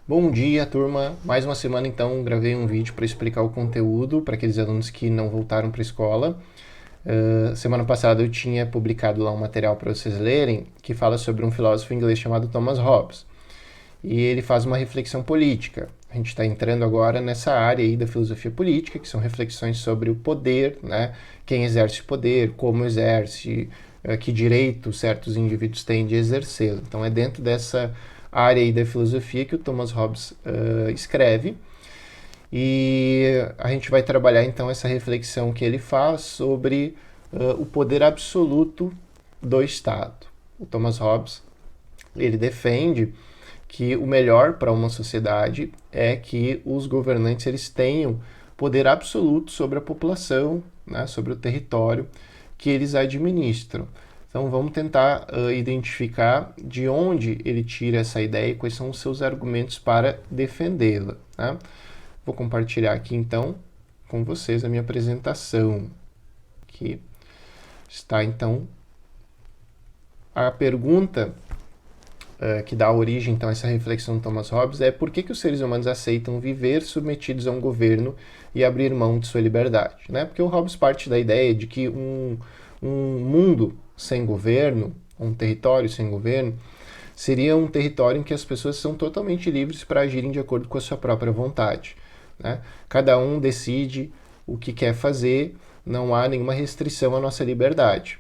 Bom dia, turma. Mais uma semana, então, gravei um vídeo para explicar o conteúdo para aqueles alunos que não voltaram para a escola. Semana passada eu tinha publicado lá um material para vocês lerem que fala sobre um filósofo inglês chamado Thomas Hobbes. E ele faz uma reflexão política. A gente está entrando agora nessa área aí da filosofia política, que são reflexões sobre o poder, né? Quem exerce o poder, como exerce, que direito certos indivíduos têm de exercê-lo. Então é dentro dessa área aí da filosofia que o Thomas Hobbes escreve. E a gente vai trabalhar então essa reflexão que ele faz sobre o poder absoluto do Estado. O Thomas Hobbes ele defende que o melhor para uma sociedade é que os governantes eles tenham poder absoluto sobre a população, né, sobre o território que eles administram. Então vamos tentar identificar de onde ele tira essa ideia e quais são os seus argumentos para defendê-la. Né? Vou compartilhar aqui então com vocês a minha apresentação. Aqui está então a pergunta que dá origem então a essa reflexão do Thomas Hobbes é por que os seres humanos aceitam viver submetidos a um governo e abrir mão de sua liberdade, né? Porque o Hobbes parte da ideia de que um mundo sem governo, um território sem governo, seria um território em que as pessoas são totalmente livres para agirem de acordo com a sua própria vontade, né? Cada um decide o que quer fazer, não há nenhuma restrição à nossa liberdade.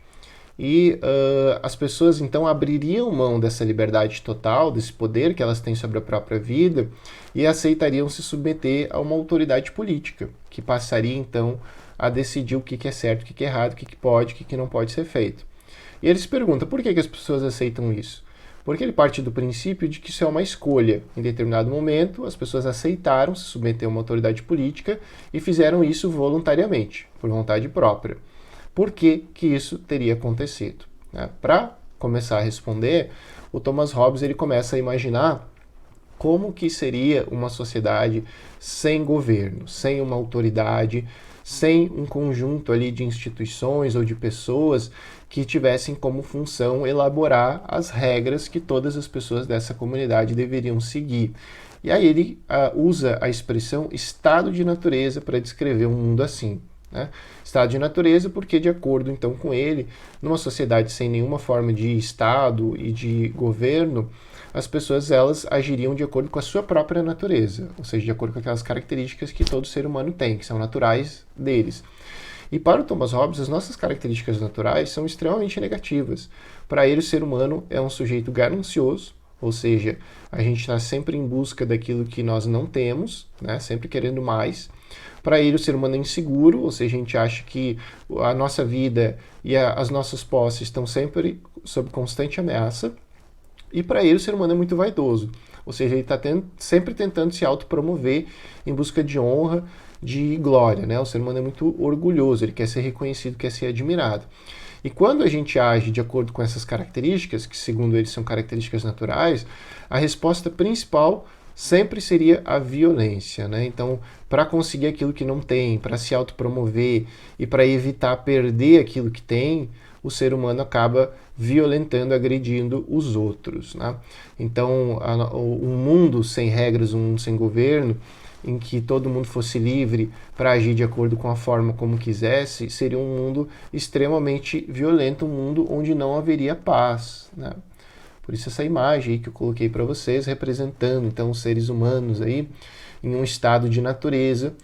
E as pessoas então abririam mão dessa liberdade total, desse poder que elas têm sobre a própria vida e aceitariam se submeter a uma autoridade política, que passaria então a decidir o que é certo, o que é errado, o que pode, o que não pode ser feito. E ele se pergunta por que as pessoas aceitam isso? Porque ele parte do princípio de que isso é uma escolha. Em determinado momento, as pessoas aceitaram se submeter a uma autoridade política e fizeram isso voluntariamente, por vontade própria. Por que isso teria acontecido? Né? Para começar a responder, o Thomas Hobbes ele começa a imaginar como que seria uma sociedade sem governo, sem uma autoridade, sem um conjunto ali de instituições ou de pessoas que tivessem como função elaborar as regras que todas as pessoas dessa comunidade deveriam seguir. E aí ele usa a expressão estado de natureza para descrever um mundo assim. Né? Estado de natureza porque, de acordo então com ele, numa sociedade sem nenhuma forma de Estado e de governo, as pessoas elas agiriam de acordo com a sua própria natureza, ou seja, de acordo com aquelas características que todo ser humano tem, que são naturais deles. E para o Thomas Hobbes, as nossas características naturais são extremamente negativas. Para ele, o ser humano é um sujeito ganancioso, ou seja, a gente está sempre em busca daquilo que nós não temos, né? Sempre querendo mais. Para ele, o ser humano é inseguro, ou seja, a gente acha que a nossa vida e as nossas posses estão sempre sob constante ameaça. E para ele, o ser humano é muito vaidoso, ou seja, ele está sempre tentando se autopromover em busca de honra, de glória. Né? O ser humano é muito orgulhoso, ele quer ser reconhecido, quer ser admirado. E quando a gente age de acordo com essas características, que segundo eles são características naturais, a resposta principal sempre seria a violência. Né? Então, para conseguir aquilo que não tem, para se autopromover e para evitar perder aquilo que tem, o ser humano acaba violentando, agredindo os outros. Né? Então, um mundo sem regras, um mundo sem governo, em que todo mundo fosse livre para agir de acordo com a forma como quisesse, seria um mundo extremamente violento, um mundo onde não haveria paz. Né? Por isso essa imagem aí que eu coloquei para vocês, representando então os seres humanos aí em um estado de natureza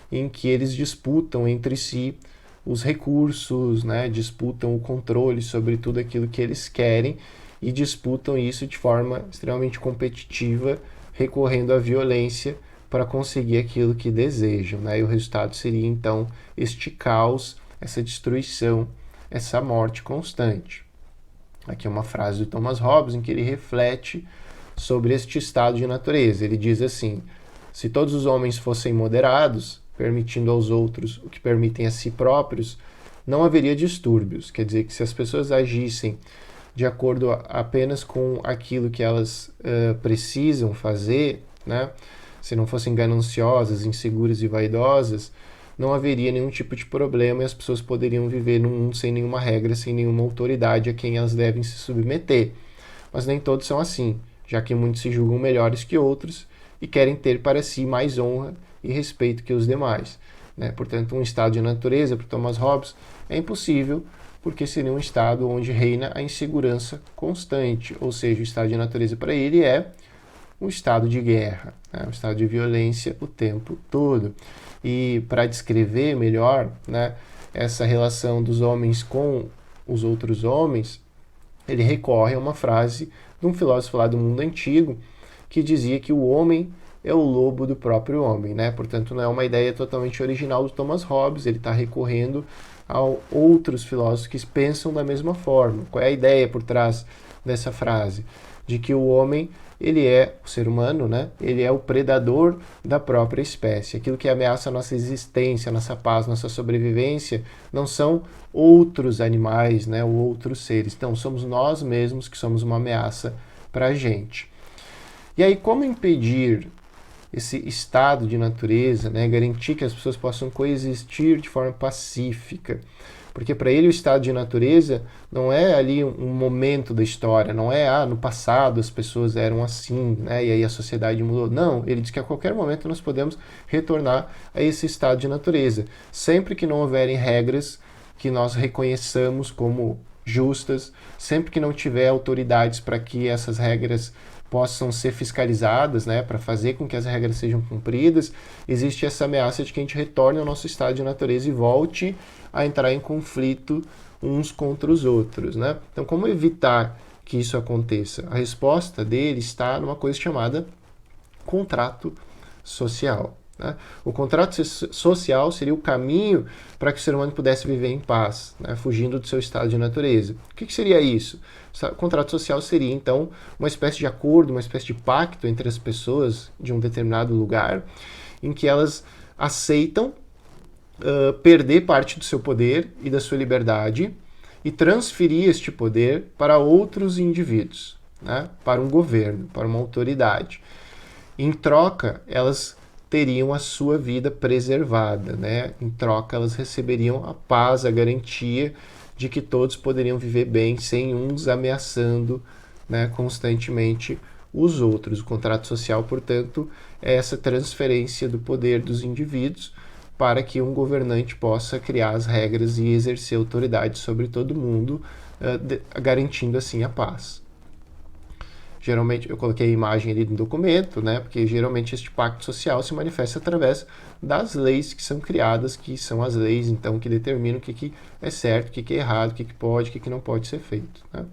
em que eles disputam entre si os recursos, né? Disputam o controle sobre tudo aquilo que eles querem e disputam isso de forma extremamente competitiva, recorrendo à violência para conseguir aquilo que desejam. Né? E o resultado seria então este caos, essa destruição, essa morte constante. Aqui é uma frase do Thomas Hobbes em que ele reflete sobre este estado de natureza. Ele diz assim: se todos os homens fossem moderados, permitindo aos outros o que permitem a si próprios, não haveria distúrbios. Quer dizer que se as pessoas agissem de acordo apenas com aquilo que elas precisam fazer, né? Se não fossem gananciosas, inseguras e vaidosas, não haveria nenhum tipo de problema e as pessoas poderiam viver num mundo sem nenhuma regra, sem nenhuma autoridade a quem elas devem se submeter. Mas nem todos são assim. já que muitos se julgam melhores que outros e querem ter para si mais honra e respeito que os demais. Né? Portanto, um estado de natureza, para Thomas Hobbes, é impossível, porque seria um estado onde reina a insegurança constante, ou seja, o estado de natureza para ele é um estado de guerra, né? Um estado de violência o tempo todo. E para descrever melhor, né, essa relação dos homens com os outros homens, ele recorre a uma frase de um filósofo lá do mundo antigo que dizia que o homem é o lobo do próprio homem, né? Portanto, não é uma ideia totalmente original do Thomas Hobbes, ele está recorrendo a outros filósofos que pensam da mesma forma. Qual é a ideia por trás dessa frase? De que o homem, ele é, o ser humano, né? Ele é o predador da própria espécie. Aquilo que ameaça a nossa existência, a nossa paz, nossa sobrevivência, não são outros animais, né? Ou outros seres. Então, somos nós mesmos que somos uma ameaça para a gente. E aí, como impedir esse estado de natureza, né? Garantir que as pessoas possam coexistir de forma pacífica? Porque para ele o estado de natureza não é ali um momento da história, não é, no passado as pessoas eram assim, né, e aí a sociedade mudou. Não, ele diz que a qualquer momento nós podemos retornar a esse estado de natureza, sempre que não houverem regras que nós reconheçamos como justas, sempre que não tiver autoridades para que essas regras possam ser fiscalizadas, né, para fazer com que as regras sejam cumpridas, existe essa ameaça de que a gente retorne ao nosso estado de natureza e volte a entrar em conflito uns contra os outros, né? Então, como evitar que isso aconteça? A resposta dele está numa coisa chamada contrato social. Né? O contrato social seria o caminho para que o ser humano pudesse viver em paz, né? Fugindo do seu estado de natureza. O que seria isso? O contrato social seria, então, uma espécie de acordo, uma espécie de pacto entre as pessoas de um determinado lugar, em que elas aceitam perder parte do seu poder e da sua liberdade e transferir este poder para outros indivíduos, né? Para um governo, para uma autoridade. Em troca, elas teriam a sua vida preservada, né? Em troca, elas receberiam a paz, a garantia de que todos poderiam viver bem sem uns ameaçando, né, constantemente os outros. O contrato social, portanto, é essa transferência do poder dos indivíduos para que um governante possa criar as regras e exercer autoridade sobre todo mundo, garantindo assim a paz. Geralmente, eu coloquei a imagem ali no documento, né, porque geralmente este pacto social se manifesta através das leis que são criadas, que são as leis, então, que determinam o que é certo, o que é errado, o que pode, o que não pode ser feito. Né?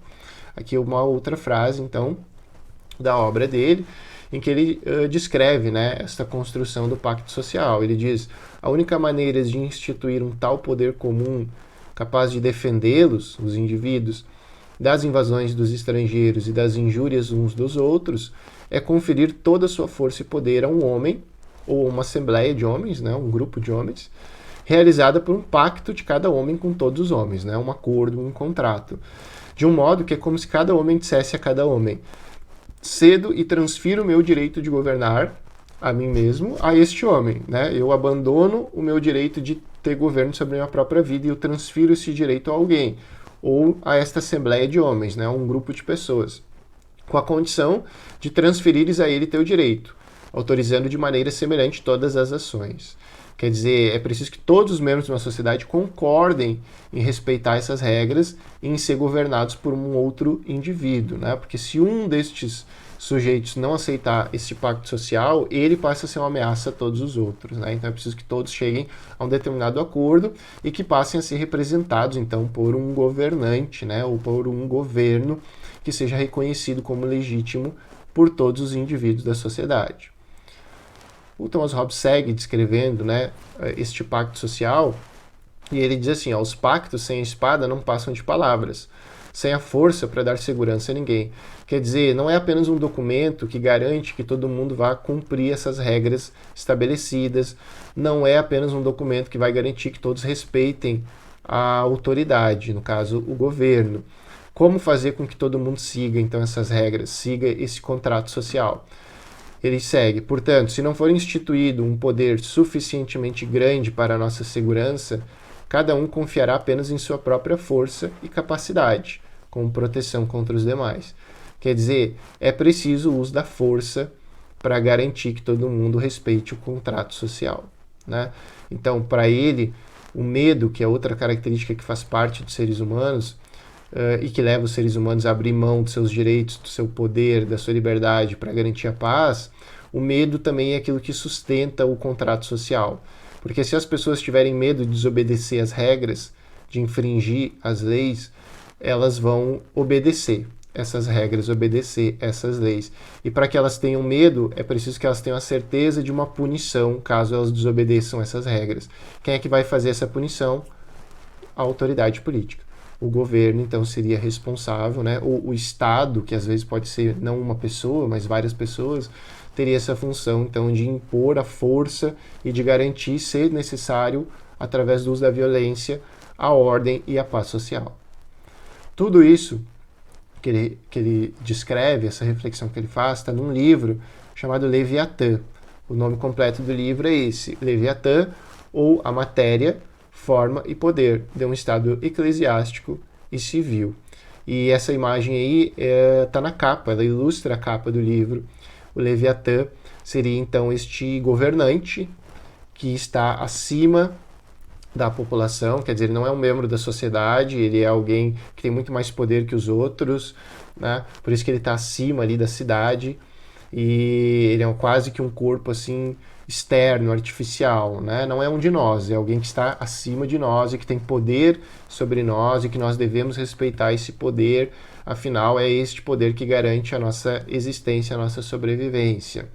Aqui uma outra frase, então, da obra dele, em que ele descreve, né, esta construção do pacto social. Ele diz: a única maneira de instituir um tal poder comum capaz de defendê-los, os indivíduos, das invasões dos estrangeiros e das injúrias uns dos outros, é conferir toda a sua força e poder a um homem, ou uma assembleia de homens, né, um grupo de homens, realizada por um pacto de cada homem com todos os homens, né, um acordo, um contrato. De um modo que é como se cada homem dissesse a cada homem: cedo e transfiro o meu direito de governar a mim mesmo a este homem, né? Eu abandono o meu direito de ter governo sobre a minha própria vida e eu transfiro esse direito a alguém, ou a esta assembleia de homens, né? Um grupo de pessoas, com a condição de transferires a ele teu direito, autorizando de maneira semelhante todas as ações. Quer dizer, é preciso que todos os membros de uma sociedade concordem em respeitar essas regras e em ser governados por um outro indivíduo, né? Porque se um destes sujeitos não aceitar esse pacto social, ele passa a ser uma ameaça a todos os outros, né? Então é preciso que todos cheguem a um determinado acordo e que passem a ser representados, então, por um governante, né? Ou por um governo que seja reconhecido como legítimo por todos os indivíduos da sociedade. O Thomas Hobbes segue descrevendo, né, este pacto social, e ele diz assim: os pactos sem a espada não passam de palavras, sem a força para dar segurança a ninguém. Quer dizer, não é apenas um documento que garante que todo mundo vá cumprir essas regras estabelecidas, não é apenas um documento que vai garantir que todos respeitem a autoridade, no caso, o governo. Como fazer com que todo mundo siga, então, essas regras, siga esse contrato social? Ele segue: portanto, se não for instituído um poder suficientemente grande para a nossa segurança, cada um confiará apenas em sua própria força e capacidade, como proteção contra os demais. Quer dizer, é preciso o uso da força para garantir que todo mundo respeite o contrato social, né? Então, para ele, o medo, que é outra característica que faz parte dos seres humanos, e que leva os seres humanos a abrir mão dos seus direitos, do seu poder, da sua liberdade para garantir a paz, o medo também é aquilo que sustenta o contrato social. Porque se as pessoas tiverem medo de desobedecer as regras, de infringir as leis, elas vão obedecer essas regras, obedecer essas leis. E para que elas tenham medo, é preciso que elas tenham a certeza de uma punição caso elas desobedeçam essas regras. Quem é que vai fazer essa punição? A autoridade política. O governo, então, seria responsável, né? O Estado, que às vezes pode ser não uma pessoa, mas várias pessoas, teria essa função, então, de impor a força e de garantir, se necessário, através do uso da violência, a ordem e a paz social. Tudo isso que ele descreve, essa reflexão que ele faz, está num livro chamado Leviatã. O nome completo do livro é esse, Leviatã, ou A Matéria, Forma e Poder de um Estado Eclesiástico e Civil. E essa imagem aí está na capa, ela ilustra a capa do livro. O Leviatã seria então este governante que está acima da população, quer dizer, ele não é um membro da sociedade, ele é alguém que tem muito mais poder que os outros, né? Por isso que ele está acima ali da cidade, e ele é quase que um corpo assim externo, artificial, né? Não é um de nós, é alguém que está acima de nós e que tem poder sobre nós e que nós devemos respeitar esse poder, afinal é este poder que garante a nossa existência, a nossa sobrevivência.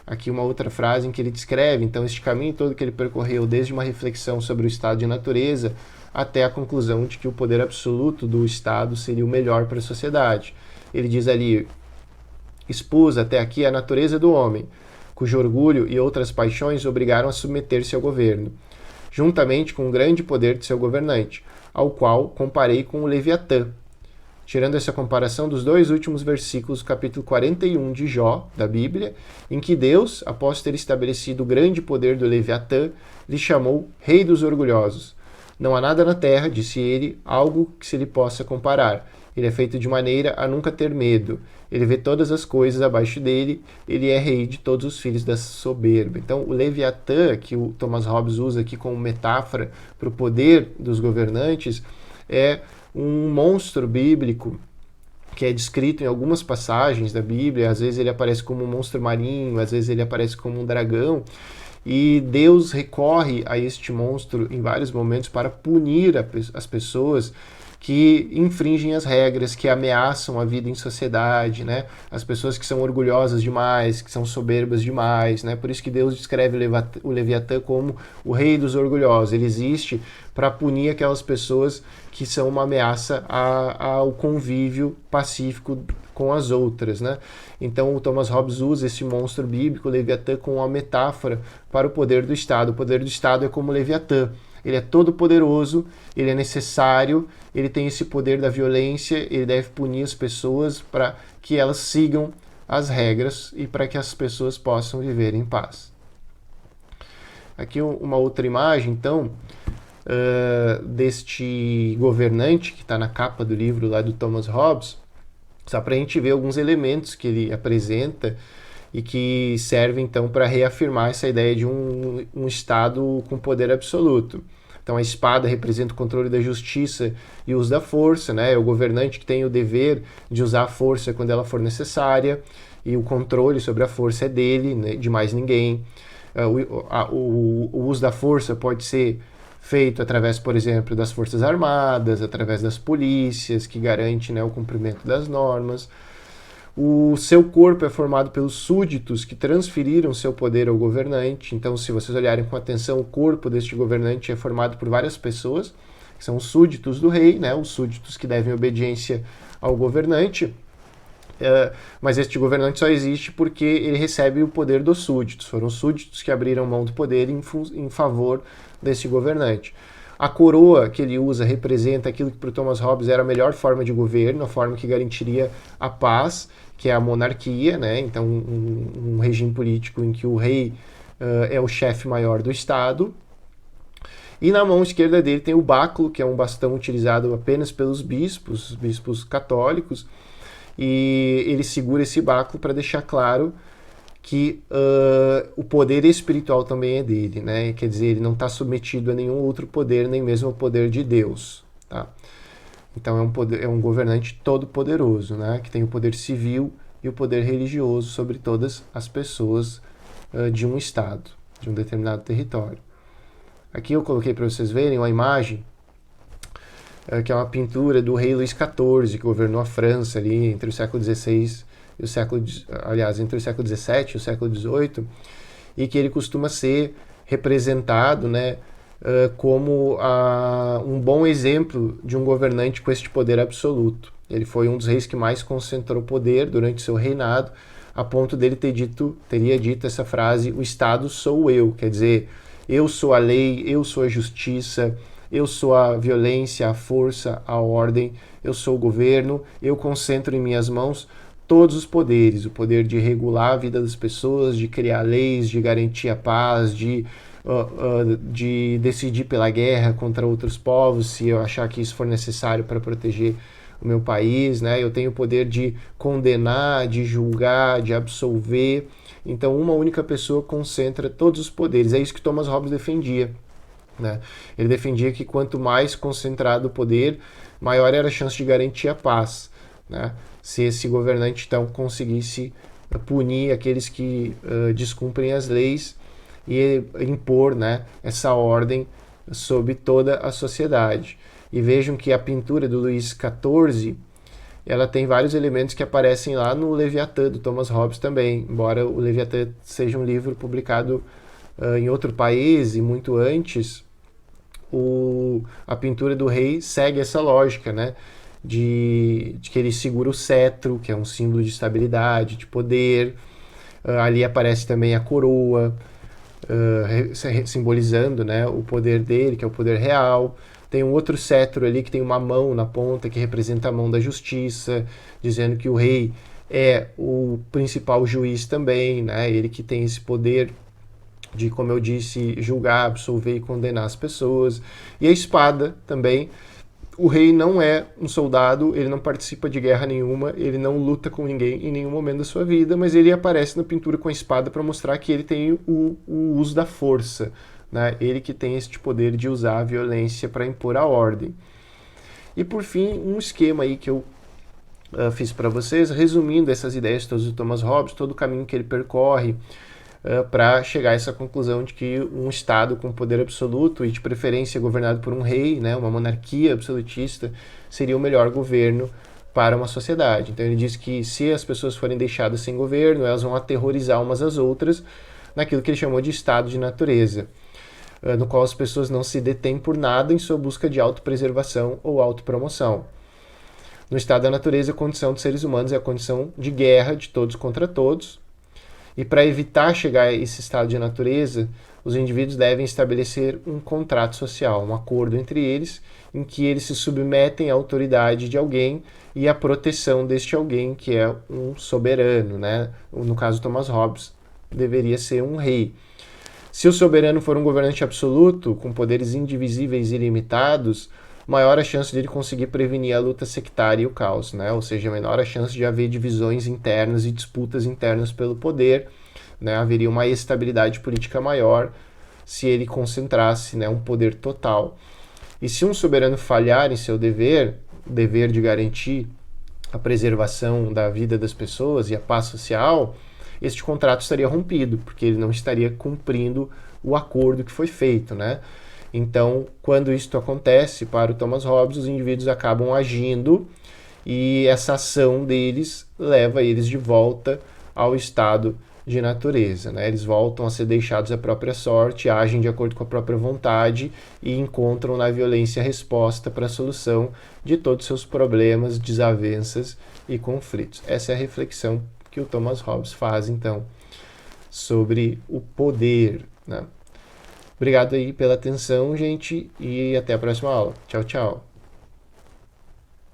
Aqui uma outra frase em que ele descreve, então, este caminho todo que ele percorreu, desde uma reflexão sobre o estado de natureza até a conclusão de que o poder absoluto do Estado seria o melhor para a sociedade. Ele diz ali, expus até aqui a natureza do homem, cujo orgulho e outras paixões obrigaram a submeter-se ao governo, juntamente com o grande poder de seu governante, ao qual comparei com o Leviatã. Tirando essa comparação dos dois últimos versículos do capítulo 41 de Jó, da Bíblia, em que Deus, após ter estabelecido o grande poder do Leviatã, lhe chamou Rei dos Orgulhosos. Não há nada na terra, disse ele, algo que se lhe possa comparar. Ele é feito de maneira a nunca ter medo. Ele vê todas as coisas abaixo dele, ele é rei de todos os filhos da soberba. Então, o Leviatã, que o Thomas Hobbes usa aqui como metáfora para o poder dos governantes, é um monstro bíblico que é descrito em algumas passagens da Bíblia. Às vezes ele aparece como um monstro marinho, às vezes ele aparece como um dragão, e Deus recorre a este monstro em vários momentos para punir as pessoas que infringem as regras, que ameaçam a vida em sociedade, né? As pessoas que são orgulhosas demais, que são soberbas demais, né? Por isso que Deus descreve o Leviatã como o rei dos orgulhosos. Ele existe para punir aquelas pessoas que são uma ameaça ao convívio pacífico com as outras, né? Então o Thomas Hobbes usa esse monstro bíblico, o Leviatã, como uma metáfora para o poder do Estado. O poder do Estado é como o Leviatã. Ele é todo poderoso, ele é necessário, ele tem esse poder da violência, ele deve punir as pessoas para que elas sigam as regras e para que as pessoas possam viver em paz. Aqui uma outra imagem, então, deste governante que está na capa do livro lá do Thomas Hobbes, só para a gente ver alguns elementos que ele apresenta e que servem, então, para reafirmar essa ideia de um Estado com poder absoluto. Então, a espada representa o controle da justiça e o uso da força, né? É o governante que tem o dever de usar a força quando ela for necessária, e o controle sobre a força é dele, né? De mais ninguém. O uso da força pode ser feito através, por exemplo, das Forças Armadas, através das polícias, que garante, né, o cumprimento das normas. O seu corpo é formado pelos súditos que transferiram seu poder ao governante. Então, se vocês olharem com atenção, o corpo deste governante é formado por várias pessoas, que são os súditos do rei, né? Os súditos que devem obediência ao governante. Mas este governante só existe porque ele recebe o poder dos súditos. Foram os súditos que abriram mão do poder em favor desse governante. A coroa que ele usa representa aquilo que para o Thomas Hobbes era a melhor forma de governo, a forma que garantiria a paz, que é a monarquia, né? Então um regime político em que o rei é o chefe maior do Estado. E na mão esquerda dele tem o báculo, que é um bastão utilizado apenas pelos bispos católicos, e ele segura esse báculo para deixar claro que o poder espiritual também é dele, né? Quer dizer, ele não está submetido a nenhum outro poder, nem mesmo ao poder de Deus, tá? Então é um governante todo-poderoso, né? Que tem o poder civil e o poder religioso sobre todas as pessoas de um estado, de um determinado território. Aqui eu coloquei para vocês verem uma imagem que é uma pintura do rei Luís XIV, que governou a França ali entre o século XVI e o século, aliás, entre o século XVII e o século XVIII, e que ele costuma ser representado, né, como um bom exemplo de um governante com este poder absoluto. Ele foi um dos reis que mais concentrou poder durante seu reinado, a ponto dele teria dito essa frase: o Estado sou eu, quer dizer, eu sou a lei, eu sou a justiça, eu sou a violência, a força, a ordem, eu sou o governo, eu concentro em minhas mãos todos os poderes, o poder de regular a vida das pessoas, de criar leis, de garantir a paz, de decidir pela guerra contra outros povos, se eu achar que isso for necessário para proteger o meu país, né? Eu tenho o poder de condenar, de julgar, de absolver. Então, uma única pessoa concentra todos os poderes. É isso que Thomas Hobbes defendia, né? Ele defendia que quanto mais concentrado o poder, maior era a chance de garantir a paz, né? Se esse governante então conseguisse punir aqueles que descumprem as leis e impor, né, essa ordem sobre toda a sociedade. E vejam que a pintura do Luís XIV, ela tem vários elementos que aparecem lá no Leviatã, do Thomas Hobbes também, embora o Leviatã seja um livro publicado em outro país e muito antes. A pintura do rei segue essa lógica, né? De que ele segura o cetro, que é um símbolo de estabilidade, de poder. Ali aparece também a coroa, simbolizando, né, o poder dele, que é o poder real. Tem um outro cetro ali que tem uma mão na ponta, que representa a mão da justiça, dizendo que o rei é o principal juiz também, né? Ele que tem esse poder de, como eu disse, julgar, absolver e condenar as pessoas. E a espada também. O rei não é um soldado, ele não participa de guerra nenhuma, ele não luta com ninguém em nenhum momento da sua vida, mas ele aparece na pintura com a espada para mostrar que ele tem o uso da força, né? Ele que tem este poder de usar a violência para impor a ordem. E por fim, um esquema aí que eu fiz para vocês, resumindo essas ideias todas do Thomas Hobbes, todo o caminho que ele percorre para chegar a essa conclusão de que um Estado com poder absoluto e de preferência governado por um rei, né, uma monarquia absolutista, seria o melhor governo para uma sociedade. Então ele diz que se as pessoas forem deixadas sem governo, elas vão aterrorizar umas às outras naquilo que ele chamou de estado de natureza, no qual as pessoas não se detêm por nada em sua busca de autopreservação ou autopromoção. No estado da natureza, a condição dos seres humanos é a condição de guerra de todos contra todos. E para evitar chegar a esse estado de natureza, os indivíduos devem estabelecer um contrato social, um acordo entre eles, em que eles se submetem à autoridade de alguém e à proteção deste alguém, que é um soberano, né? No caso Thomas Hobbes, deveria ser um rei. Se o soberano for um governante absoluto, com poderes indivisíveis e ilimitados, maior a chance de ele conseguir prevenir a luta sectária e o caos, né? Ou seja, menor a chance de haver divisões internas e disputas internas pelo poder, né? Haveria uma estabilidade política maior se ele concentrasse, né, um poder total. E se um soberano falhar em seu dever, o dever de garantir a preservação da vida das pessoas e a paz social, este contrato estaria rompido, porque ele não estaria cumprindo o acordo que foi feito, né? Então, quando isto acontece, para o Thomas Hobbes, os indivíduos acabam agindo e essa ação deles leva eles de volta ao estado de natureza, né? Eles voltam a ser deixados à própria sorte, agem de acordo com a própria vontade e encontram na violência a resposta para a solução de todos os seus problemas, desavenças e conflitos. Essa é a reflexão que o Thomas Hobbes faz, então, sobre o poder, né? Obrigado aí pela atenção, gente, e até a próxima aula. Tchau, tchau.